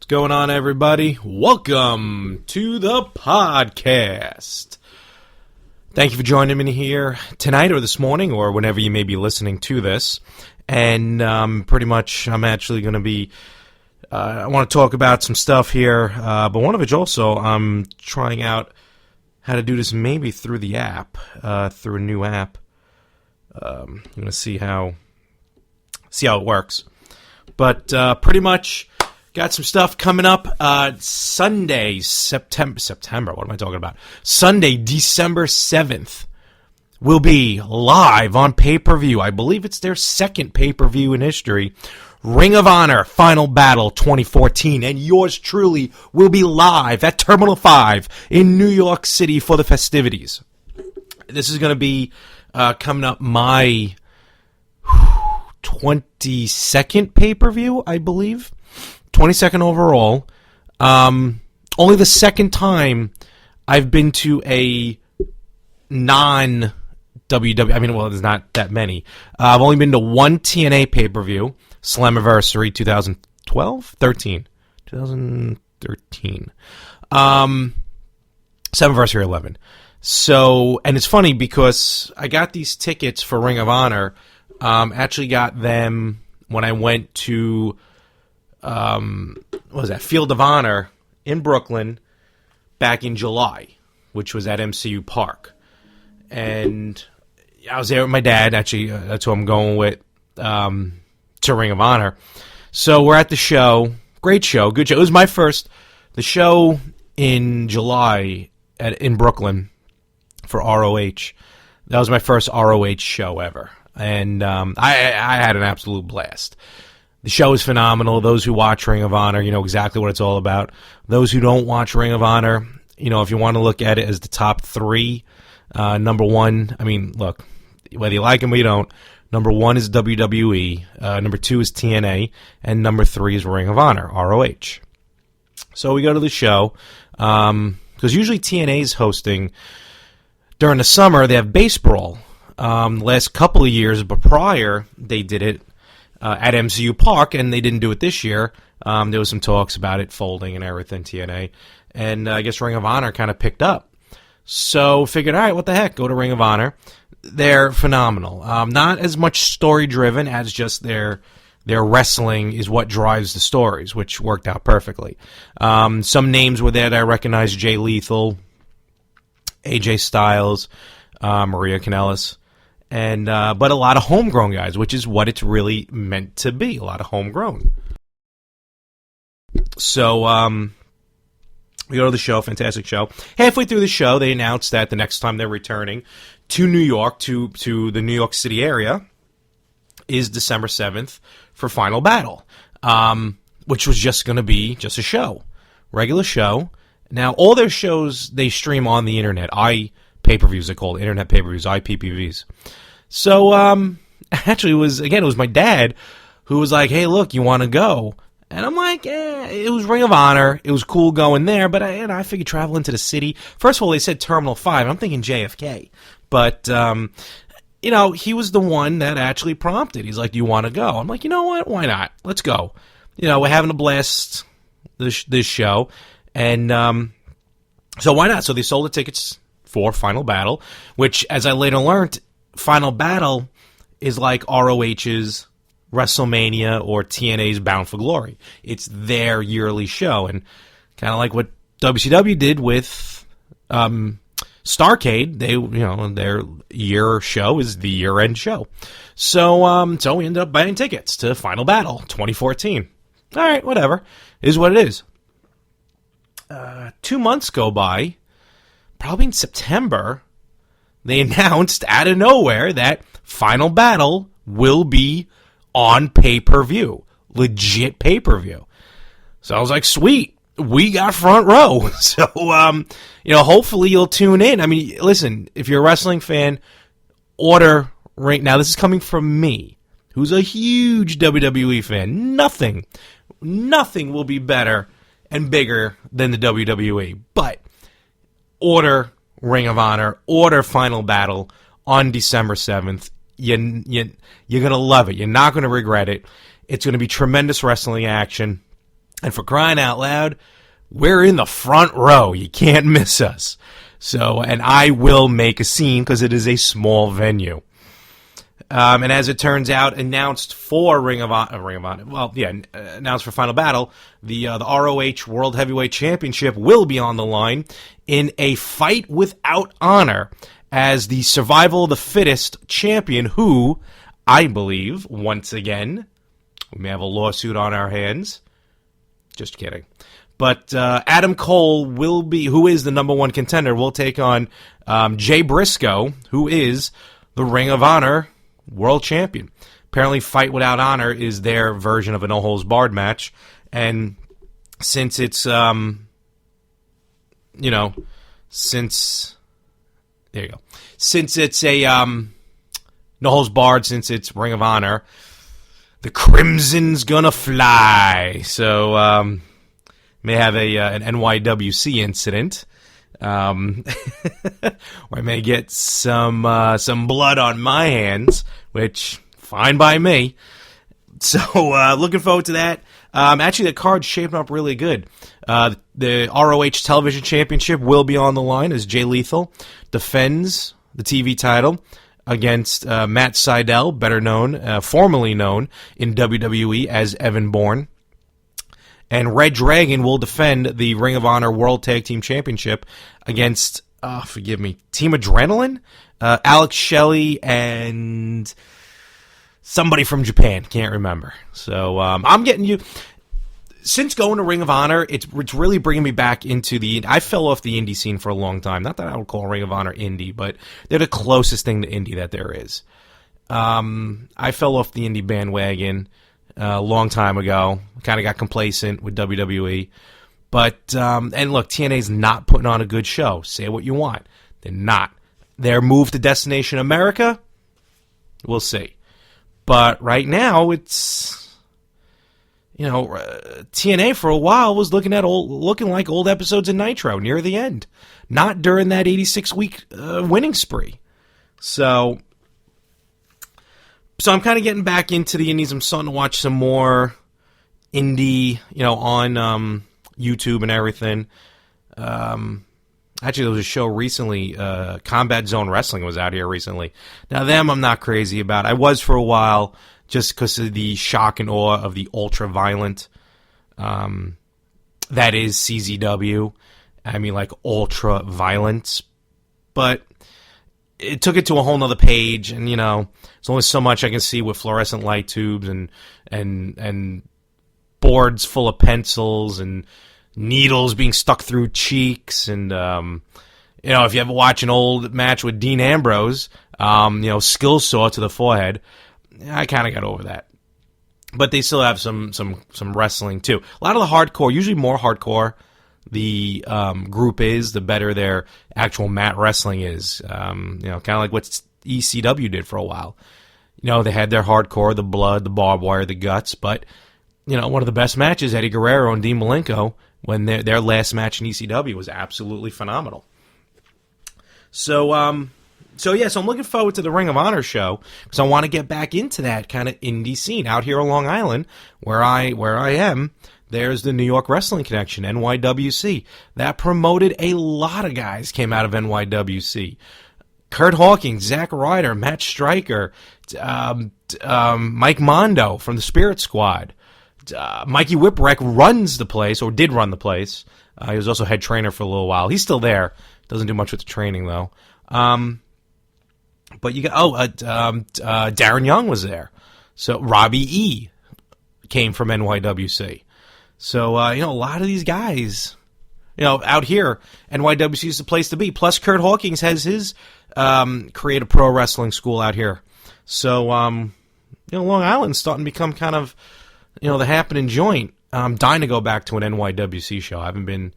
What's going on, everybody? Welcome to the podcast. Thank you for joining me here tonight or this morning or whenever you may be listening to this. And pretty much I'm actually going to be, I want to talk about some stuff here, but one of which also I'm trying out how to do this maybe through the app, through a new app. I'm going to see how it works. But pretty much got some stuff coming up. Sunday, September, what am I talking about? Sunday, December 7th, will be live on pay-per-view. I believe it's their second pay-per-view in history. Ring of Honor Final Battle 2014. And yours truly will be live at Terminal 5 in New York City for the festivities. This is going to be coming up my 22nd pay-per-view, I believe. 22nd overall. Only the second time I've been to a non-WWE. I mean, well, there's not that many. I've only been to one TNA pay-per-view, Slammiversary 2013. Slammiversary 11. So, and it's funny because I got these tickets for Ring of Honor. Actually got them when I went to, what was that, Field of Honor in Brooklyn back in July, which was at MCU Park. And I was there with my dad. Actually, that's who I'm going with, to Ring of Honor. So we're at the show. Great show. Good show. It was the show in July in Brooklyn for ROH. That was my first ROH show ever. And I had an absolute blast. The show is phenomenal. Those who watch Ring of Honor, you know exactly what it's all about. Those who don't watch Ring of Honor, you know, if you want to look at it as the top three, number one, I mean, look, whether you like them or you don't, number one is WWE, number two is TNA, and number three is Ring of Honor, ROH. So we go to the show, because usually TNA is hosting, during the summer, they have baseball. Last couple of years, but prior, they did it at MCU Park, and they didn't do it this year. There was some talks about it folding and everything, TNA, and I guess Ring of Honor kind of picked up. So figured, all right, what the heck, go to Ring of Honor. They're phenomenal. Not as much story-driven as just their wrestling is what drives the stories, which worked out perfectly. Some names were there that I recognized: Jay Lethal, AJ Styles, Maria Kanellis. And but a lot of homegrown guys, which is what it's really meant to be, a lot of homegrown. So we go to the show, fantastic show. Halfway through the show, they announced that the next time they're returning to New York, to the New York City area, is December 7th for Final Battle, which was just going to be just a show, regular show. Now, all their shows, they stream on the internet. Pay-per-views, they call it, internet pay-per-views, IPPVs. So, actually, it was my dad who was like, hey, look, you want to go? And I'm like, it was Ring of Honor. It was cool going there, but I figured traveling to the city. First of all, they said Terminal 5. I'm thinking JFK. But, he was the one that actually prompted. He's like, do you want to go? I'm like, you know what? Why not? Let's go. We're having a blast this show. And so why not? So they sold the tickets for Final Battle, which, as I later learned, Final Battle is like ROH's WrestleMania or TNA's Bound for Glory. It's their yearly show, and kind of like what WCW did with Starrcade, their year show is the year-end show. So we ended up buying tickets to Final Battle 2014. All right, whatever. It is what it is. 2 months go by. Probably in September, they announced out of nowhere that Final Battle will be on pay-per-view. Legit pay-per-view. So I was like, sweet, we got front row. So, hopefully you'll tune in. I mean, listen, if you're a wrestling fan, order right now. This is coming from me, who's a huge WWE fan. Nothing will be better and bigger than the WWE. But order Ring of Honor, order Final Battle on December 7th. You're going to love it. You're not going to regret it. It's going to be tremendous wrestling action. And for crying out loud, we're in the front row. You can't miss us. So, and I will make a scene because it is a small venue. And as it turns out, announced for announced for Final Battle, the ROH World Heavyweight Championship will be on the line in a fight without honor as the survival of the fittest champion who, I believe, once again, we may have a lawsuit on our hands. Just kidding. But Adam Cole who is the number one contender, will take on Jay Briscoe, who is the Ring of Honor world champion. Apparently, Fight Without Honor is their version of a no-holds-barred match. And since it's, there you go. Since it's a no-holds-barred, since it's Ring of Honor, the Crimson's gonna fly. So, may have an NYWC incident. Where I may get some blood on my hands, which, fine by me. So, looking forward to that. Actually, the card's shaping up really good. The ROH Television Championship will be on the line as Jay Lethal defends the TV title against Matt Sydal, formerly known in WWE as Evan Bourne. And Red Dragon will defend the Ring of Honor World Tag Team Championship against, Team Adrenaline? Alex Shelley and somebody from Japan. Can't remember. So I'm getting you. Since going to Ring of Honor, it's really bringing me back into I fell off the indie scene for a long time. Not that I would call Ring of Honor indie, but they're the closest thing to indie that there is. I fell off the indie bandwagon a long time ago. Kind of got complacent with WWE. But, and look, TNA's not putting on a good show. Say what you want. They're not. Their move to Destination America, we'll see. But right now, it's, TNA for a while was looking like old episodes of Nitro near the end. Not during that 86-week winning spree. So I'm kind of getting back into the indies. I'm starting to watch some more indie, on YouTube and everything. Actually, there was a show recently, Combat Zone Wrestling was out here recently. Now, them I'm not crazy about. I was for a while, just because of the shock and awe of the ultra-violent, that is CZW. I mean, like, ultra-violence. But it took it to a whole nother page, and, there's only so much I can see with fluorescent light tubes and boards full of pencils and needles being stuck through cheeks. And, if you ever watch an old match with Dean Ambrose, skill saw to the forehead, I kind of got over that. But they still have some wrestling, too. A lot of the hardcore, usually more hardcore the group is, the better their actual mat wrestling is. Kind of like what ECW did for a while. They had their hardcore, the blood, the barbed wire, the guts, but, one of the best matches, Eddie Guerrero and Dean Malenko, when their last match in ECW was absolutely phenomenal. So I'm looking forward to the Ring of Honor show because I want to get back into that kind of indie scene out here on Long Island, where I am. There's the New York Wrestling Connection, NYWC. That promoted a lot of guys came out of NYWC. Kurt Hawkins, Zack Ryder, Matt Stryker, Mike Mondo from the Spirit Squad. Mikey Whipwreck runs the place, or did run the place. He was also head trainer for a little while. He's still there. Doesn't do much with the training, though. But you got, Darren Young was there. So Robbie E. came from NYWC. So, a lot of these guys, out here, NYWC is the place to be. Plus, Kurt Hawkins has his creative pro wrestling school out here. So, Long Island's starting to become kind of, the happening joint. I'm dying to go back to an NYWC show. I haven't been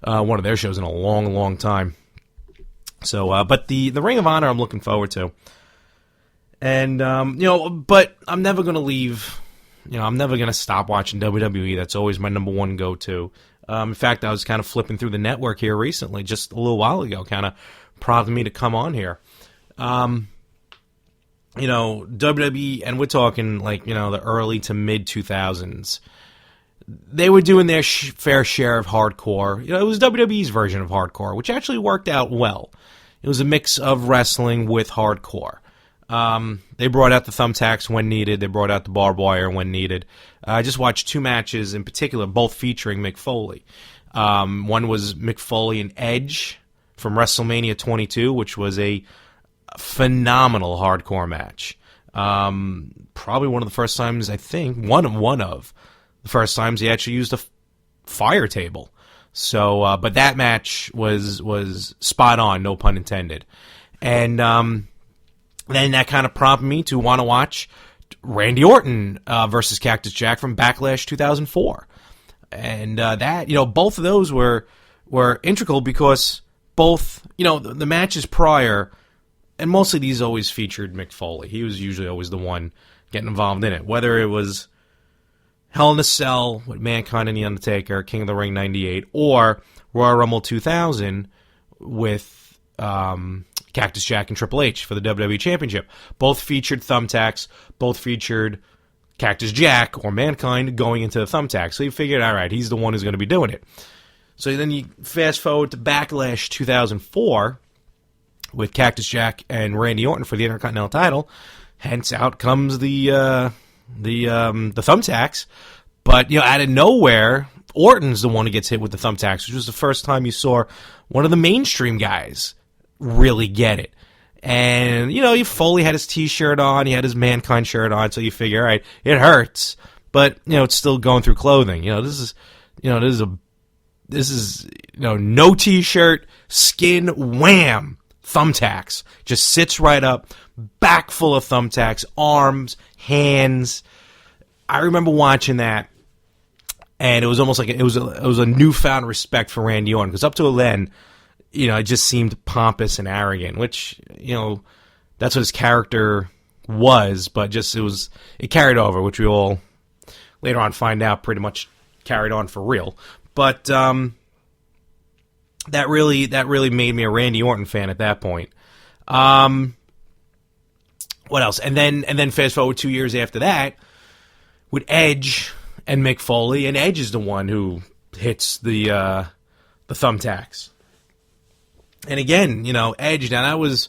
one of their shows in a long, long time. So, but the Ring of Honor I'm looking forward to. And, but I'm never going to leave, I'm never going to stop watching WWE. That's always my number one go-to. In fact, I was kind of flipping through the network here recently, just a little while ago, kind of prompted me to come on here. WWE, and we're talking like, the early to mid 2000s. they were doing their fair share of hardcore. It was WWE's version of hardcore, which actually worked out well. It was a mix of wrestling with hardcore. They brought out the thumbtacks when needed. They brought out the barbed wire when needed. I just watched 2 matches in particular, both featuring Mick Foley. One was Mick Foley and Edge from WrestleMania 22, which was a phenomenal hardcore match. Probably one of the first times, I think, one of the first times he actually used a fire table. So, but that match was spot on, no pun intended. And then that kind of prompted me to want to watch Randy Orton versus Cactus Jack from Backlash 2004. And that, both of those were integral because both, the matches prior, and mostly these always featured Mick Foley. He was usually always the one getting involved in it, whether it was Hell in a Cell with Mankind and The Undertaker, King of the Ring 98, or Royal Rumble 2000 with Cactus Jack and Triple H for the WWE Championship. Both featured thumbtacks, both featured Cactus Jack or Mankind going into the thumbtack. So you figured, all right, he's the one who's going to be doing it. So then you fast forward to Backlash 2004 with Cactus Jack and Randy Orton for the Intercontinental title. Hence, out comes the thumbtacks. But, out of nowhere, Orton's the one who gets hit with the thumbtacks, which was the first time you saw one of the mainstream guys really get it. And, Foley had his T-shirt on, he had his Mankind shirt on, so you figure, all right, it hurts, but, it's still going through clothing. This is no T-shirt, skin, wham, thumbtacks. Just sits right up, back full of thumbtacks, arms, hands. I remember watching that, and it was almost like it was a newfound respect for Randy Orton, because up to then, it just seemed pompous and arrogant, which, that's what his character was, but just it carried over, which we all later on find out pretty much carried on for real. But that really made me a Randy Orton fan at that point. What else? And then fast forward 2 years after that with Edge and Mick Foley, and Edge is the one who hits the thumbtacks. And again, Edge, now that was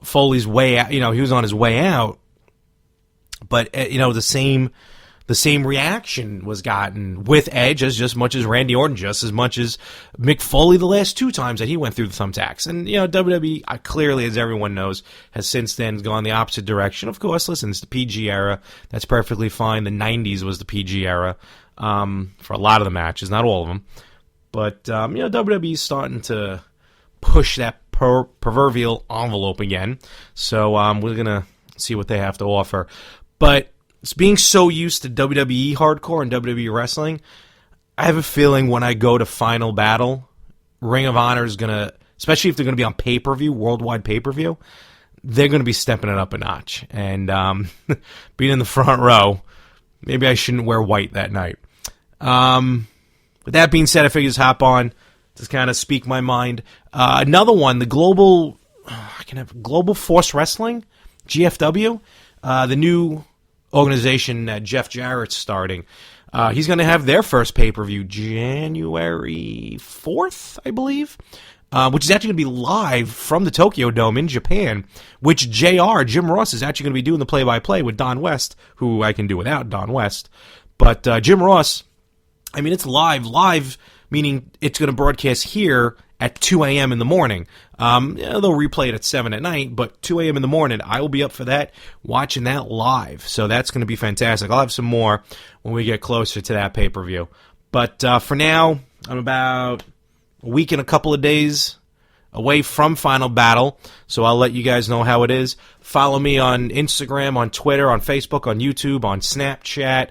Foley's way out, he was on his way out, but the same reaction was gotten with Edge as just much as Randy Orton, just as much as Mick Foley the last 2 times that he went through the thumbtacks. And, WWE, clearly, as everyone knows, has since then gone the opposite direction. Of course, listen, it's the PG era. That's perfectly fine. The 90s was the PG era for a lot of the matches, not all of them. But, WWE's starting to push that proverbial envelope again. So we're going to see what they have to offer. But being so used to WWE Hardcore and WWE Wrestling, I have a feeling when I go to Final Battle, Ring of Honor is going to, especially if they're going to be on pay-per-view, worldwide pay-per-view, they're going to be stepping it up a notch. And being in the front row, maybe I shouldn't wear white that night. With that being said, I figured just hop on to kind of speak my mind. Another one, the Global Force Wrestling, GFW, the new organization that Jeff Jarrett's starting. He's going to have their first pay-per-view January 4th, I believe, which is actually going to be live from the Tokyo Dome in Japan, which Jim Ross, is actually going to be doing the play-by-play with Don West, who I can do without Don West. But Jim Ross, it's live, meaning it's going to broadcast here at 2 a.m. in the morning. They'll replay it at 7 at night, but 2 a.m. in the morning, I will be up for that, watching that live. So that's going to be fantastic. I'll have some more when we get closer to that pay-per-view. But for now, I'm about a week and a couple of days away from Final Battle, so I'll let you guys know how it is. Follow me on Instagram, on Twitter, on Facebook, on YouTube, on Snapchat,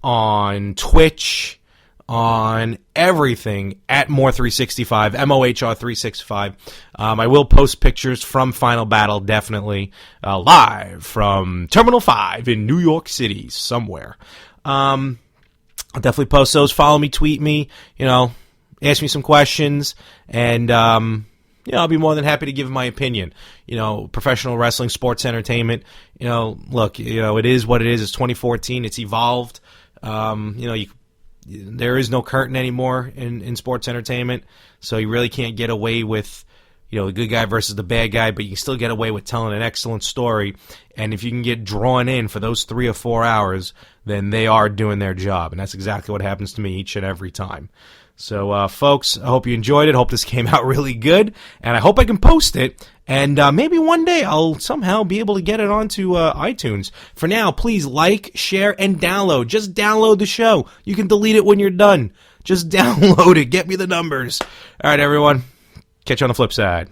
on Twitch, on everything at More365, MOHR365. I will post pictures from Final Battle, definitely, live from Terminal 5 in New York City, somewhere. I'll definitely post those. Follow me, tweet me, ask me some questions, and, I'll be more than happy to give my opinion. Professional wrestling, sports entertainment, look, it is what it is. It's 2014. It's evolved. there is no curtain anymore in sports entertainment, so you really can't get away with, the good guy versus the bad guy, but you can still get away with telling an excellent story. And if you can get drawn in for those 3 or 4 hours, then they are doing their job. And that's exactly what happens to me each and every time. So, folks, I hope you enjoyed it. Hope this came out really good. And I hope I can post it. And maybe one day I'll somehow be able to get it onto iTunes. For now, please like, share, and download. Just download the show. You can delete it when you're done. Just download it. Get me the numbers. All right, everyone. Catch you on the flip side.